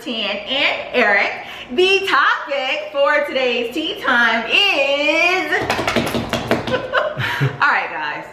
Tan and Eric. The topic for today's tea time is... Alright guys,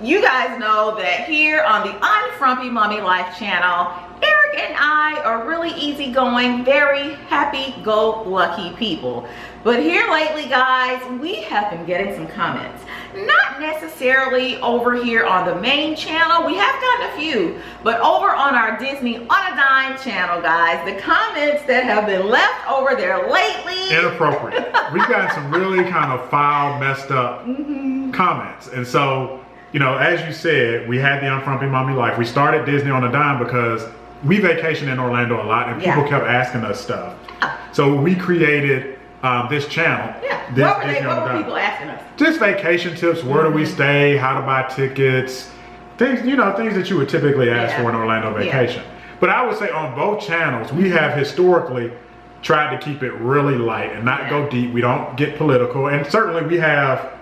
you guys know that here on the UnFrumpy Mommy Life channel, Eric and I are really easygoing, very happy-go-lucky people. But here lately, guys, we have been getting some comments. Not necessarily over here on the main channel. We have gotten a few. But over on our Disney on a Dime channel, guys, the comments that have been left over there lately. Inappropriate. We've gotten some really kind of foul, messed up comments. And so, you know, as you said, we had the UnFrumpy Mommy Life. We started Disney on a Dime because we vacation in Orlando a lot and people kept asking us stuff. So we created this channel. What were people asking us? Just vacation tips, where do we stay, how to buy tickets, things, you know, things that you would typically ask for an Orlando vacation. But I would say on both channels, we have historically tried to keep it really light and not go deep. We don't get political, and certainly we have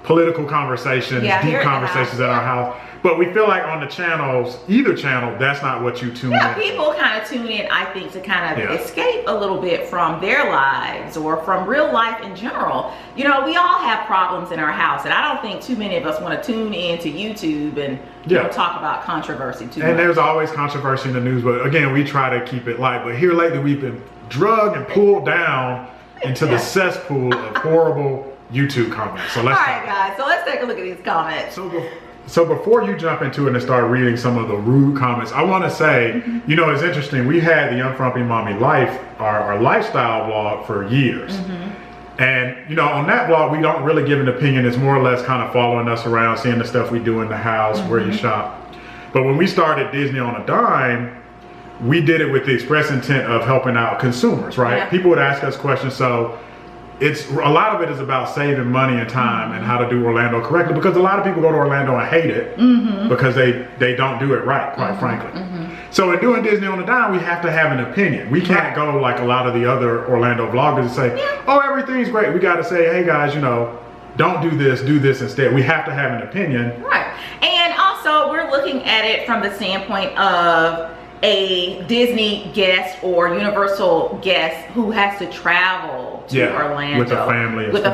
political conversations, deep conversations at our house. But we feel like on the channels, either channel, that's not what you tune in. Yeah, people kind of tune in, I think, to kind of escape a little bit from their lives or from real life in general. You know, we all have problems in our house, and I don't think too many of us want to tune in to YouTube and you know, talk about controversy too much. And there's always controversy in the news, but again, we try to keep it light. But here lately, we've been drugged and pulled down into the cesspool of horrible YouTube comments. So let's guys, so let's take a look at these comments. So before you jump into it and start reading some of the rude comments, I want to say, you know, it's interesting. We had the UnFrumpy Mommy Life, our lifestyle vlog for years. And, you know, on that vlog, we don't really give an opinion. It's more or less kind of following us around, seeing the stuff we do in the house, where you shop. But when we started Disney on a Dime, we did it with the express intent of helping out consumers, right? People would ask us questions. So it's a lot of it is about saving money and time and how to do Orlando correctly, because a lot of people go to Orlando and hate it because they don't do it right, quite frankly. So in doing Disney on a Dime, we have to have an opinion. We can't go like a lot of the other Orlando vloggers and say, oh, everything's great. We got to say, hey guys, you know, don't do this instead. We have to have an opinion. Right. And also we're looking at it from the standpoint of a Disney guest or Universal guest who has to travel to Orlando with a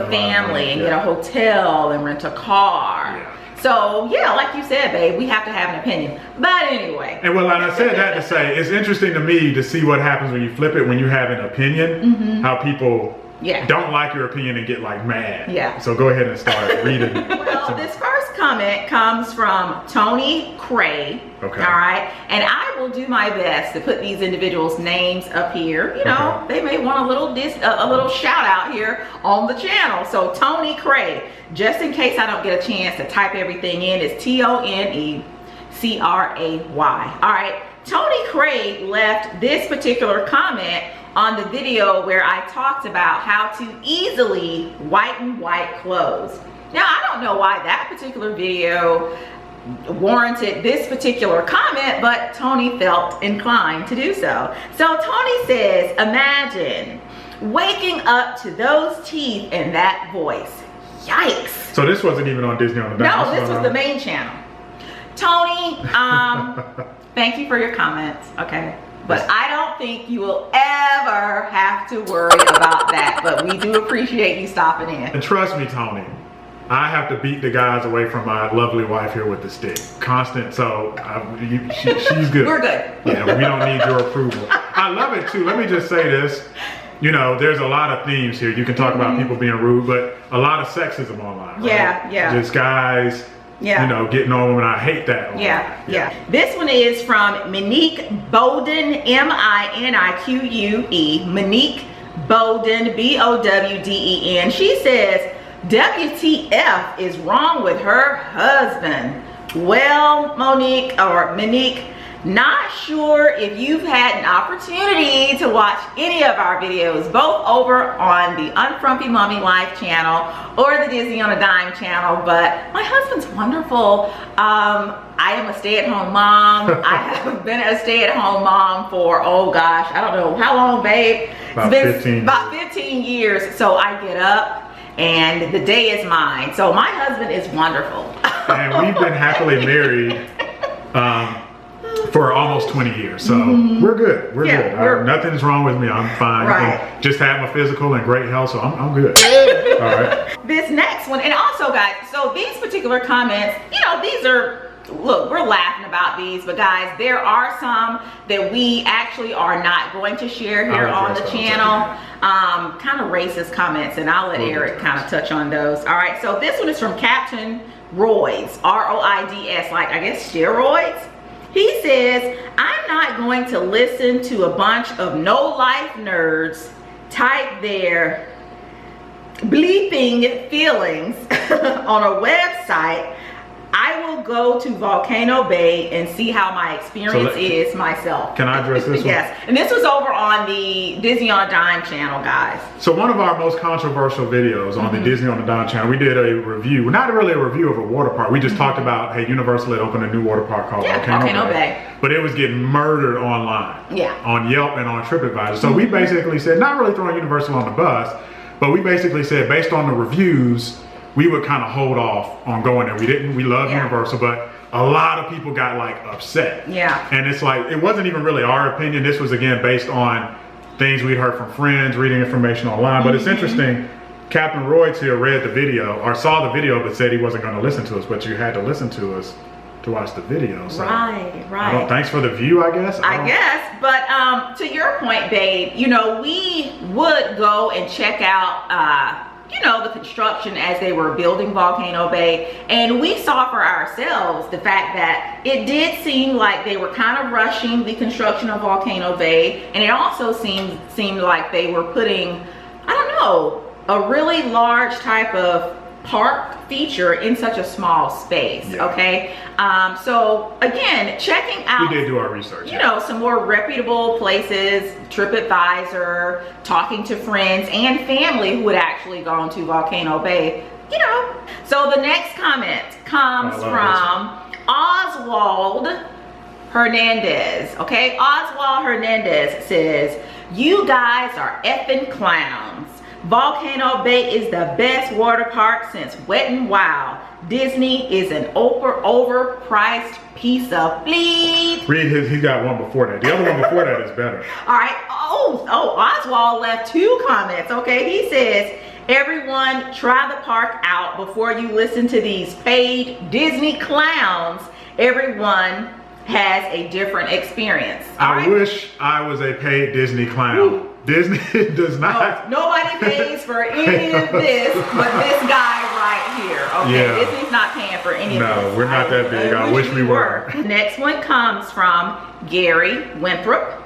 family, and get a hotel and rent a car. So yeah, like you said, babe, we have to have an opinion. But anyway. And well, and I said that to say, it's interesting to me to see what happens when you flip it, when you have an opinion, how people don't like your opinion and get like mad. So go ahead and start reading. Well, this first comment comes from Tony Cray. All right, and I will do my best to put these individuals' names up here. You know, they may want a little shout out here on the channel. So Tony Cray, just in case I don't get a chance to type everything in, it's TonyCray. All right, Tony Cray left this particular comment on the video where I talked about how to easily whiten white clothes. Now, I don't know why that particular video warranted this particular comment, but Tony felt inclined to do so. So Tony says, imagine waking up to those teeth and that voice. Yikes. So this wasn't even on Disney on the Dime. No, this was the main channel. Tony, thank you for your comments, okay? But I don't think you will ever have to worry about that. But we do appreciate you stopping in. And trust me, Tony, I have to beat the guys away from my lovely wife here with the stick. Constant, so she's good. We're good. Yeah, we don't need your approval. I love it too. Let me just say this. You know, there's a lot of themes here. You can talk about people being rude, but a lot of sexism online, right? Just guys, you know, getting on women. I hate that. This one is from Monique Bowden, M-I-N-I-Q-U-E. Monique Bowden, B-O-W-D-E-N. She says, WTF is wrong with her husband? Well, Monique, not sure if you've had an opportunity to watch any of our videos, both over on the UnFrumpy Mommy Life channel or the Disney on a Dime channel, but my husband's wonderful. I am a stay-at-home mom. I have been a stay-at-home mom for, oh gosh, I don't know, how long, babe? About 15 years. So I get up and the day is mine. So my husband is wonderful. And we've been happily married for almost 20 years. So we're good. We're good. Nothing's wrong with me. I'm fine. Right. Just had my physical and great health, so I'm good. All right. This next one, and also guys, so these particular comments, you know, these are, look, we're laughing about these, but guys, there are some that we actually are not going to share here on the channel. Kind of racist comments, and I'll let Eric kind of touch on those. All right, so this one is from Captain Roids, R-O-I-D-S, like I guess steroids. He says, I'm not going to listen to a bunch of no-life nerds type their bleeping feelings on a website. I will go to Volcano Bay and see how my experience is myself. Can I address this one? Yes, and this was over on the Disney on a Dime channel, guys. So one of our most controversial videos on the Disney on a Dime channel, we did a review, not really a review of a water park. We just talked about, hey, Universal had opened a new water park called Volcano Bay. But it was getting murdered online. Yeah. On Yelp and on TripAdvisor. So we basically said, not really throwing Universal on the bus, but we basically said, based on the reviews, we would kind of hold off on going there. We love Universal, but a lot of people got like upset. Yeah. And it's like, it wasn't even really our opinion. This was again based on things we'd heard from friends, reading information online. But it's interesting, Captain Roids here read the video, or saw the video, but said he wasn't going to listen to us, but you had to listen to us to watch the video. So right. Thanks for the view, I guess. I guess, but to your point, babe, you know, we would go and check out you know, the construction as they were building Volcano Bay, and we saw for ourselves the fact that it did seem like they were kind of rushing the construction of Volcano Bay, and it also seemed like they were putting, I don't know, a really large type of park feature in such a small space. Okay, so again, checking out, we did do our research, you know, some more reputable places, TripAdvisor, talking to friends and family who had actually gone to Volcano Bay, you know. So the next comment comes from Oswald Hernandez. Okay, Oswald Hernandez says, you guys are effing clowns. Volcano Bay is the best water park since Wet n Wild. Disney is an overpriced piece of fleet. Read his, he got one before that. The other one before that is better. All right. Oh, Oswald left 2 comments. Okay, he says, everyone try the park out before you listen to these paid Disney clowns. Everyone has a different experience. I wish I was a paid Disney clown. Disney does not. No, nobody pays for any of this but this guy right here. Okay, Disney's not paying for any of this. No, we're not that big. I wish we were. Next one comes from Gary Winthrop.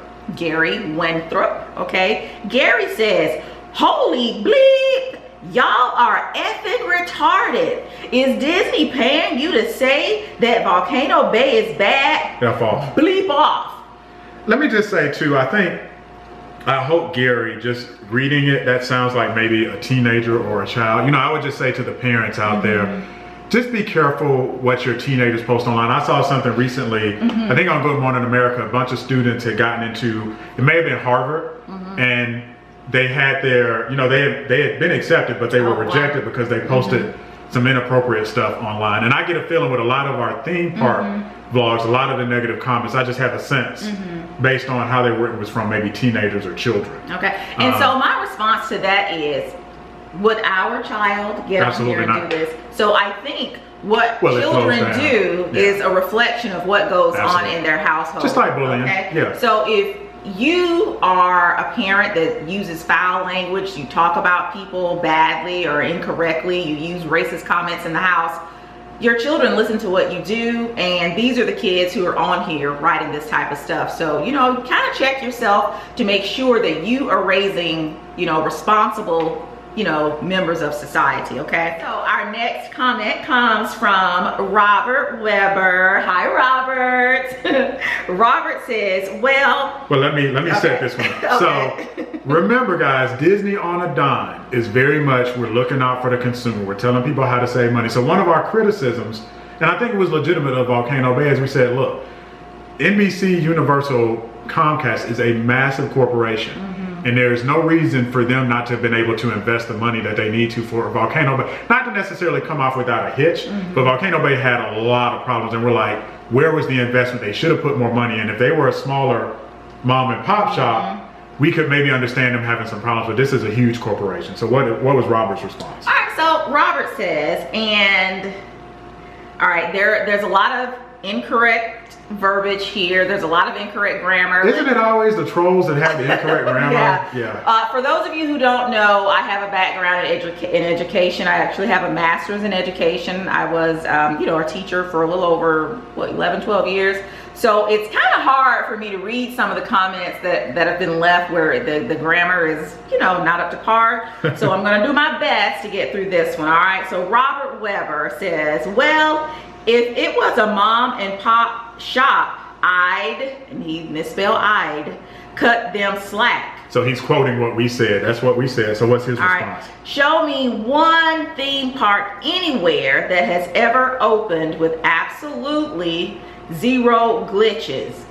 Okay, Gary says, holy bleep, y'all are effing retarded. Is Disney paying you to say that Volcano Bay is bad? F off. Bleep off. Let me just say too, I hope Gary, just reading it, that sounds like maybe a teenager or a child. You know, I would just say to the parents out there, just be careful what your teenagers post online. I saw something recently, I think on Good Morning America, a bunch of students had gotten into, it may have been Harvard, and they had their, you know, they had been accepted, but they were rejected because they posted some inappropriate stuff online. And I get a feeling with a lot of our theme park vlogs, a lot of the negative comments, I just have a sense based on how they were written was from maybe teenagers or children. Okay, and so my response to that is, would our child get on here and do this? So I think what children do is a reflection of what goes on in their household. Just like bullying. Okay? So if you are a parent that uses foul language, you talk about people badly or incorrectly, you use racist comments in the house, your children listen to what you do, and these are the kids who are on here writing this type of stuff. So, you know, kind of check yourself to make sure that you are raising, you know, responsible, you know, members of society. Okay, so our next comment comes from Robert Weber. Hi, Robert. Robert says, well, let me set this one up. So remember guys, Disney on a Dime is very much, we're looking out for the consumer. We're telling people how to save money. So one of our criticisms, and I think it was legitimate of Volcano Bay, as we said, look, NBC, Universal, Comcast is a massive corporation. and there's no reason for them not to have been able to invest the money that they need to for Volcano Bay. Not to necessarily come off without a hitch, but Volcano Bay had a lot of problems, and we're like, where was the investment? They should have put more money in. If they were a smaller mom and pop shop, we could maybe understand them having some problems, but this is a huge corporation. So what was Robert's response? All right, so Robert says, and all right, there's a lot of incorrect verbiage here. There's a lot of incorrect grammar. Isn't it always the trolls that have the incorrect grammar? Yeah. For those of you who don't know, I have a background in education. I actually have a master's in education. I was, a teacher for a little over, 11, 12 years. So it's kind of hard for me to read some of the comments that have been left where the grammar is, not up to par. So I'm going to do my best to get through this one. All right. So Robert Weber says, well, if it was a mom and pop shop, and he misspelled I'd, cut them slack. So he's quoting what we said. That's what we said. So what's his response? Right. Show me one theme park anywhere that has ever opened with absolutely 0 glitches.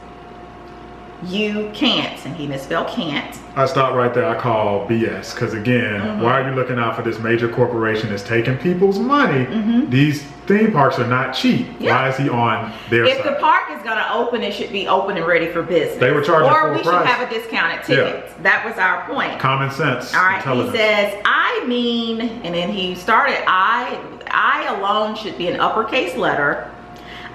You can't, and he misspelled can't. I stopped right there. I call BS, because again, why are you looking out for this major corporation that's taking people's money? These theme parks are not cheap. Why is he on their side? If the park is going to open, it should be open and ready for business. They were charging full price. Or we should have a discounted ticket. That was our point. Common sense. All right. He says, I mean, and then he started, I alone should be an uppercase letter.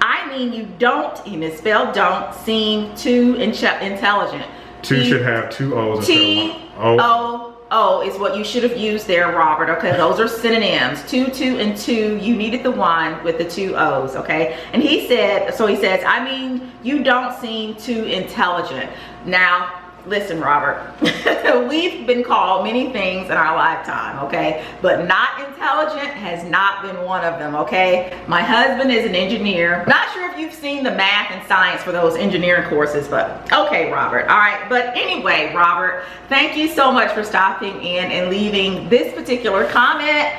I mean, you don't, he misspelled don't, seem too intelligent. Two should have 2 O's instead of 1. O is what you should have used there, Robert. Okay, those are synonyms. 2, and 2. You needed the 1 with the 2 O's. Okay, and he says, I mean, you don't seem too intelligent. Now, listen, Robert, we've been called many things in our lifetime, okay? But not intelligent has not been one of them, okay? My husband is an engineer. Not sure if you've seen the math and science for those engineering courses, but okay, Robert. All right, but anyway, Robert, thank you so much for stopping in and leaving this particular comment.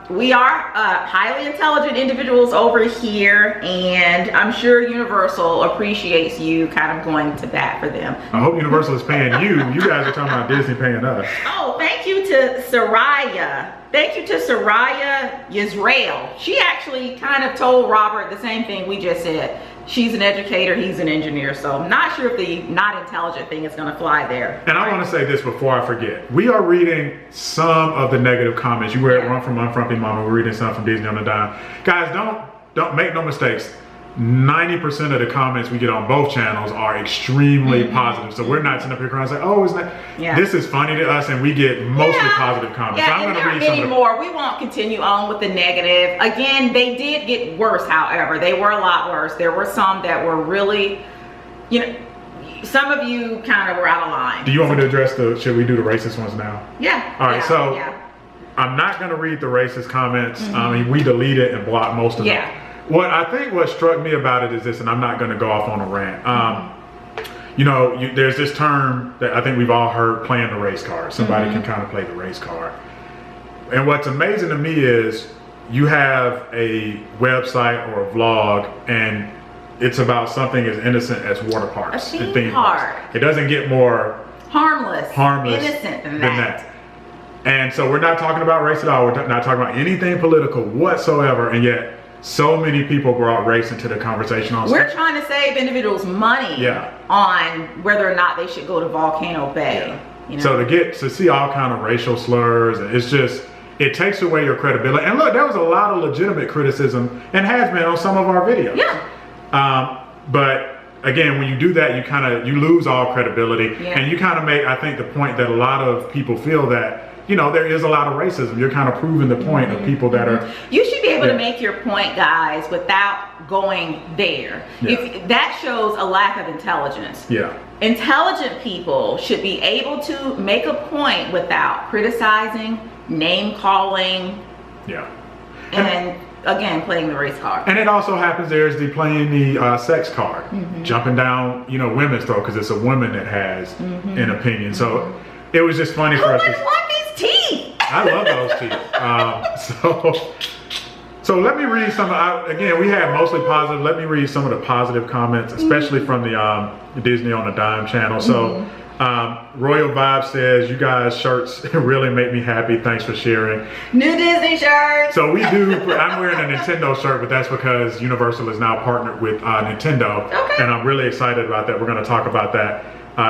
We are highly intelligent individuals over here, and I'm sure Universal appreciates you kind of going to bat for them. I hope Universal is paying you. You guys are talking about Disney paying us. Oh, thank you to Soraya. Thank you to Soraya Yisrael. She actually kind of told Robert the same thing we just said. She's an educator, he's an engineer, so I'm not sure if the not intelligent thing is gonna fly there. And I want to say this before I forget. We are reading some of the negative comments. You were at one from UnFrumpy Mama, we're reading some from Disney on the Dime. Guys, don't make no mistakes. 90% of the comments we get on both channels are extremely positive. So we're not sitting up here crying like, oh, isn't that? This is funny to us, and we get mostly positive comments. Yeah, so I'm and there are many more. We won't continue on with the negative. Again, they did get worse, however. They were a lot worse. There were some that were really, some of you kind of were out of line. Do you want me to address should we do the racist ones now? Yeah. All right, I'm not going to read the racist comments. I mean, we deleted and blocked most of them. What struck me about it is this, and I'm not going to go off on a rant. There's this term that I think we've all heard, playing the race card. Somebody can kind of play the race card. And what's amazing to me is you have a website or a vlog, and it's about something as innocent as water parks and theme parks. It doesn't get more harmless, innocent than that. And so we're not talking about race at all. We're not talking about anything political whatsoever, and yet so many people brought race into the conversation. We're trying to save individuals money on whether or not they should go to Volcano Bay. So to see all kind of racial slurs, it's just, it takes away your credibility. And look, there was a lot of legitimate criticism, and has been, on some of our videos. But again, when you do that, you lose all credibility, and you kind of make, I think, the point that a lot of people feel that, there is a lot of racism. You're kind of proving the point of people that are... You should be able to make your point, guys, without going there. If that shows a lack of intelligence. Intelligent people should be able to make a point without criticizing, name calling, and again, playing the race card. And it also happens, there's playing the sex card, jumping down, women's throat, because it's a woman that has an opinion. So it was just funny for us. Who would want these teeth? I love those teeth. So let me read some. Again, we had mostly positive. Let me read some of the positive comments, especially from the Disney on the Dime channel. So Royal Vibe says, you guys shirts really make me happy. Thanks for sharing. New Disney shirts. So we do, I'm wearing a Nintendo shirt, but that's because Universal is now partnered with Nintendo. Okay. And I'm really excited about that. We're going to talk about that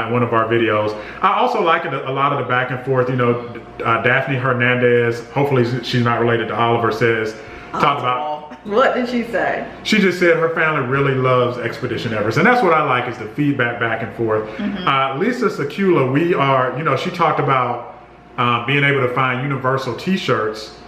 in one of our videos. I also like it, a lot of the back and forth. You know, Daphne Hernandez, hopefully she's not related to Oliver, says, talked about. What did she say? She just said her family really loves Expedition Everest, and that's what I like, is the feedback back and forth. Lisa Sakula, we are, you know, she talked about being able to find Universal t-shirts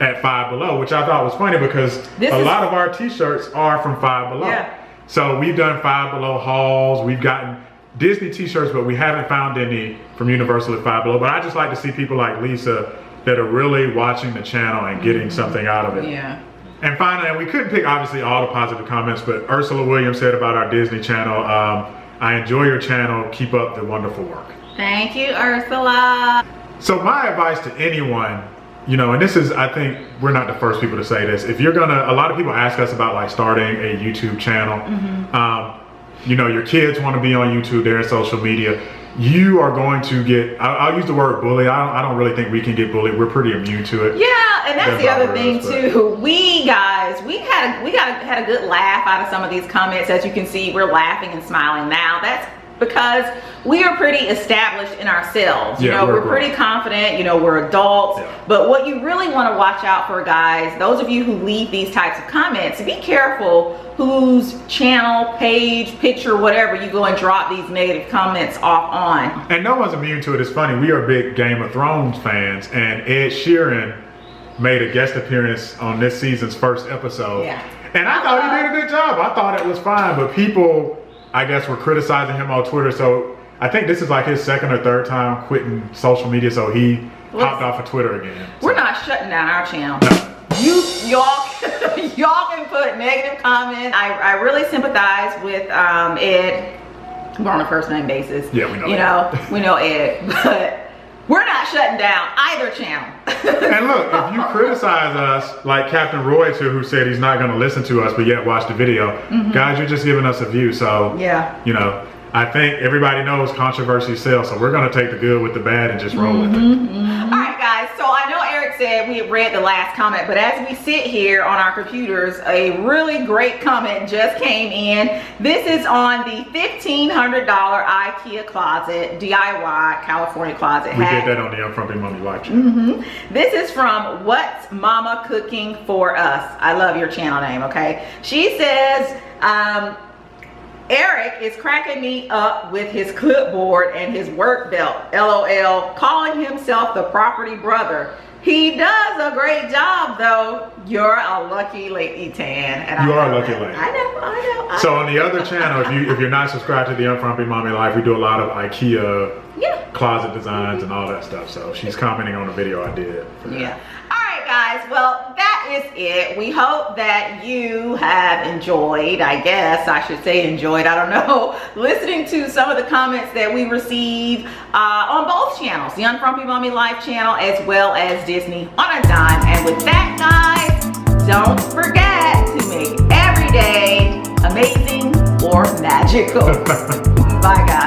at Five Below, which I thought was funny because a lot of our t-shirts are from Five Below. Yeah. So we've done Five Below hauls, we've gotten Disney t-shirts, but we haven't found any from Universal at Five Below. But I just like to see people like Lisa that are really watching the channel and getting something out of it. Yeah. And finally, and we couldn't pick obviously all the positive comments, but Ursula Williams said about our Disney channel, I enjoy your channel, keep up the wonderful work. Thank you, Ursula. So my advice to anyone, you know, and this is, I think we're not the first people to say this, if you're gonna, a lot of people ask us about like starting a YouTube channel. You know, your kids want to be on YouTube, they're in social media. You are going to get, I'll use the word bully. I don't really think we can get bullied. We're pretty immune to it. Yeah, and that's the other thing too. We had a good laugh out of some of these comments. As you can see, we're laughing and smiling now. That's because we are pretty established in ourselves. You know, we're pretty confident, you know, we're adults. But what you really want to watch out for, guys, those of you who leave these types of comments, be careful whose channel, page, picture, whatever you go and drop these negative comments off on. And no one's immune to it. It's funny, we are big Game of Thrones fans, and Ed Sheeran made a guest appearance on this season's first episode. And I thought he did a good job. I thought it was fine, but people, I guess, were criticizing him on Twitter. So I think this is like his second or third time quitting social media, so he hopped off of Twitter again. We're not shutting down our channel. Y'all can put negative comments. I really sympathize with Ed. We're on a first name basis. Yeah, we know. You know, we know Ed, but we're not shutting down either channel. And look, if you criticize us, like Captain Roy's here, who said he's not going to listen to us, but yet watch the video, guys, you're just giving us a view. So you know, I think everybody knows controversy sells, so we're going to take the good with the bad and just roll with it. All right, guys, so I know Eric said we had read the last comment, but as we sit here on our computers, a really great comment just came in. This is on the $1,500 IKEA closet, DIY California closet We hack. did that on the UnFrumpyMommyLife channel. This is from What's Mama Cooking For Us. I love your channel name, okay? She says, Eric is cracking me up with his clipboard and his work belt, LOL, calling himself the property brother. He does a great job though. You're a lucky lady, Tan. And You are a lucky lady. I know. So on the other channel, if you're not subscribed to the Unfrumpy Mommy Life, we do a lot of IKEA closet designs and all that stuff. So she's commenting on the video I did. All right, guys. Well, that is it. We hope that you have enjoyed, I guess I should say enjoyed, I don't know, listening to some of the comments that we receive on both channels, the Unfrumpy Mommy Life channel as well as Disney on a Dime. And with that, guys, don't forget to make every day amazing or magical. Bye, guys.